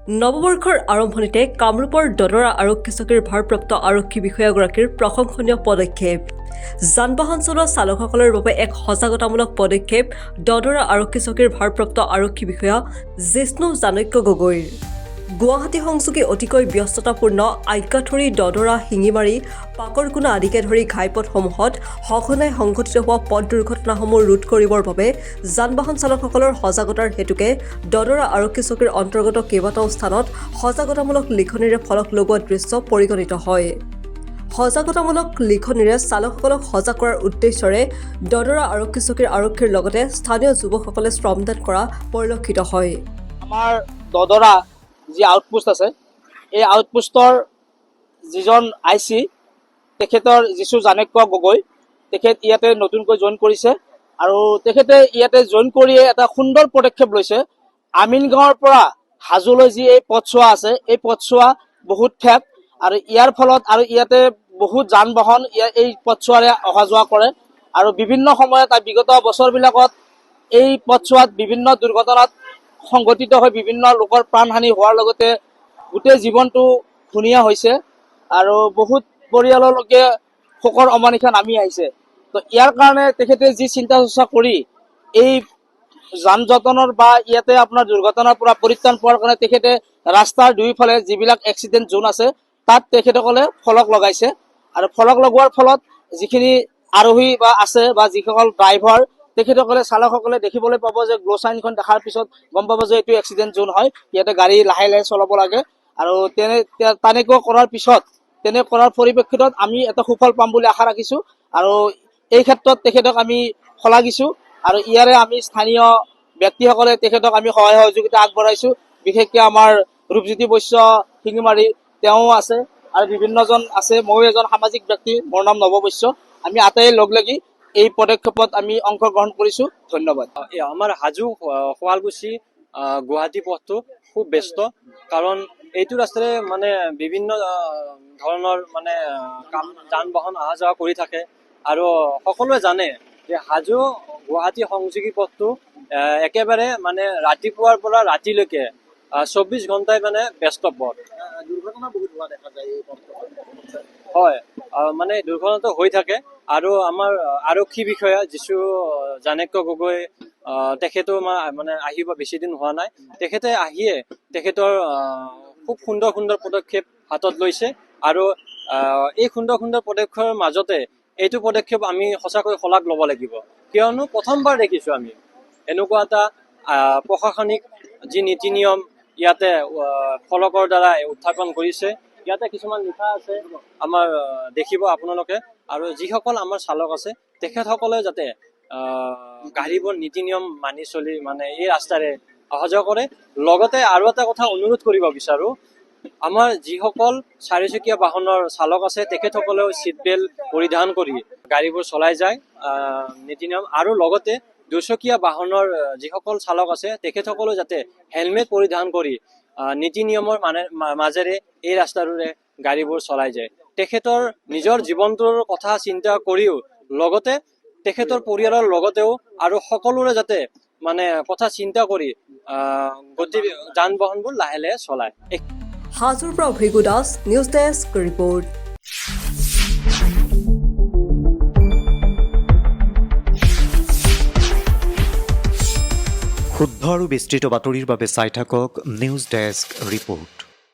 নৱবৰ্ষৰ আৰম্ভণিতে কামৰূপৰ দদৰা আৰক্ষী চকীৰ ভাৰপ্ৰাপ্ত আৰক্ষী বিষয়াগৰাকীৰ প্ৰশংসনীয় পদক্ষেপ। যান-বাহন চলোৱা চালকসকলৰ বাবে এক সজাগতামূলক পদক্ষেপ দদৰা আৰক্ষী চকীৰ ভাৰপ্ৰাপ্ত আৰক্ষী বিষয়া জিষ্ণু চাণক্য গগৈৰ। গুৱাহাটী সংযোগী অতিকৈ ব্যস্ততাপূৰ্ণ আজ্ঞাথৰী, দদৰা, শিঙিমাৰী, পাকৰকুনা আদিকে ধৰি ঘাইপথসমূহত সঘনাই সংঘটিত হোৱা পথ দুৰ্ঘটনাসমূহ ৰোধ কৰিবৰ বাবে যান-বাহন চালকসকলৰ সজাগতাৰ হেতুকে দদৰা আৰক্ষী চকীৰ অন্তৰ্গত কেইবাটাও স্থানত সজাগতামূলক লিখনিৰে ফলক লগোৱা দৃশ্য পৰিগণিত হয়। সজাগতামূলক লিখনিৰে চালকসকলক সজাগ কৰাৰ উদ্দেশ্যৰে দদৰা আৰক্ষী চকীৰ আৰক্ষীৰ লগতে স্থানীয় যুৱকসকলে শ্ৰমদান কৰা পৰিলক্ষিত হয়। আমাৰ দদৰা যি আউটপোষ্ট আছে, এই আউটপোষ্টৰ যিজন IC তেখেতৰ জিষ্ণু চাণক্য গগৈ, তেখেত ইয়াতে নতুনকৈ জইন কৰিছে আৰু তেখেতে ইয়াতে জইন কৰিয়ে এটা সুন্দৰ পদক্ষেপ লৈছে। আমিনগাঁৱৰ পৰা হাজোলৈ যি এই পথছোৱা আছে, এই পথছোৱা বহুত ঠেক আৰু ইয়াৰ ফলত আৰু ইয়াতে বহুত যান বাহন এই পথছোৱাৰে অহা যোৱা কৰে আৰু বিভিন্ন সময়ত বিগত বছৰবিলাকত এই পথছোৱাত বিভিন্ন দুৰ্ঘটনাত সংঘটিত হৈ বিভিন্ন লোকৰ প্ৰাণহানি হোৱাৰ লগতে গোটেই জীৱনটো ধুনীয়া হৈছে আৰু বহুত পৰিয়াললৈকে শোকৰ অমানিশা নামি আহিছে। তো ইয়াৰ কাৰণে তেখেতে যি চিন্তা চৰ্চা কৰি এই যান জঁটৰ বা ইয়াতে আপোনাৰ দুৰ্ঘটনাৰ পৰা পৰিত্ৰাণ পোৱাৰ কাৰণে তেখেতে ৰাস্তাৰ দুয়োফালে যিবিলাক এক্সিডেণ্ট জোন আছে তাত তেখেতসকলে ফলক লগাইছে আৰু ফলক লগোৱাৰ ফলত যিখিনি আৰোহী বা আছে বা যিসকল ড্ৰাইভাৰ তেখেতসকলে চালকসকলে দেখিবলৈ পাব যে গ্ল' চাইনখন দেখাৰ পিছত গম পাব যে এইটো এক্সিডেণ্ট জোন হয়, ইয়াতে গাড়ী লাহে লাহে চলাব লাগে আৰু তেনেকুৱা কৰাৰ পৰিপ্ৰেক্ষিতত আমি এটা সুফল পাম বুলি আশা ৰাখিছোঁ আৰু এই ক্ষেত্ৰত তেখেতক আমি শলাগিছোঁ আৰু ইয়াৰে আমি স্থানীয় ব্যক্তিসকলে তেখেতক আমি সহায় সহযোগিতা আগবঢ়াইছোঁ। বিশেষকৈ আমাৰ ৰূপজ্যোতি বৈশ্য শিঙিমাৰী তেওঁ আছে আৰু বিভিন্নজন আছে, ময়ো এজন সামাজিক ব্যক্তি, মোৰ নাম নৱ বৈশ্য। আমি আটাই লগ লাগি এই পদক্ষেপত আমি অংশগ্ৰহণ কৰিছোঁ। ধন্যবাদ। আমাৰ হাজো শুৱালকুছি গুৱাহাটী পথটো খুব ব্যস্ত, কাৰণ এইটো ৰাস্তাৰে মানে বিভিন্ন ধৰণৰ মানে যান বাহন অহা যোৱা কৰি থাকে আৰু সকলোৱে জানে যে হাজো গুৱাহাটী সংযোগী পথটো একেবাৰে মানে ৰাতিপুৱাৰ পৰা ৰাতিলৈকে 24 ঘণ্টাই মানে ব্যস্ত পথ। দুৰ্ঘটনা বহুত হোৱা দেখা যায় এই পথত। হয়, মানে দুৰ্ঘটনাটো হৈ থাকে আৰু আমাৰ আৰক্ষী বিষয়া জিষ্ণু চাণক্য গগৈ তেখেতো মানে আহিব বেছি দিন হোৱা নাই। তেখেতে আহিয়ে তেখেতৰ খুব সুন্দৰ সুন্দৰ পদক্ষেপ হাতত লৈছে আৰু এই সুন্দৰ সুন্দৰ পদক্ষেপৰ মাজতে এইটো পদক্ষেপ আমি সঁচাকৈ শলাগ ল'ব লাগিব, কিয়নো প্ৰথমবাৰ দেখিছোঁ আমি এনেকুৱা এটা প্ৰশাসনিক যি নীতি নিয়ম ইয়াতে ফলকৰ দ্বাৰা উত্থাপন কৰিছে। ইয়াতে কিছুমান লিখা আছে, আমাৰ দেখিব আপোনালোকে, আৰু যিসকল আমাৰ চালক আছে তেখেতসকলে যাতে গাড়ীবোৰ নীতি নিয়ম মানি চলি মানে এই ৰাস্তাৰে অহা যোৱা কৰে। লগতে আৰু এটা কথা অনুৰোধ কৰিব বিচাৰোঁ, আমাৰ যিসকল চাৰিচকীয়া বাহনৰ চালক আছে তেখেতসকলেও ছিট বেল্ট পৰিধান কৰি গাড়ীবোৰ চলাই যায় নীতি নিয়ম, আৰু লগতে দুচকীয়া বাহনৰ যিসকল চালক আছে তেখেতসকলেও যাতে হেলমেট পৰিধান কৰি নীতি নিয়মৰ মাজেৰে এই ৰাস্তাটোৰে গাড়ীবোৰ চলাই যায়। তেখেতৰ নিজৰ জীৱনটোৰ কথা চিন্তা কৰিও লগতে তেখেতৰ পৰিয়ালৰ লগতেও আৰু সকলোৰে যাতে মানে কথা চিন্তা কৰি গতি যান বাহনবোৰ লাহে লাহে চলায়। হাজোৰ পৰা Bhrigu Das, news desk report. শুদ্ধ আৰু বিস্তৃত বাতৰিৰ বাবে চাই থাকক নিউজ ডেস্ক ৰিপৰ্ট।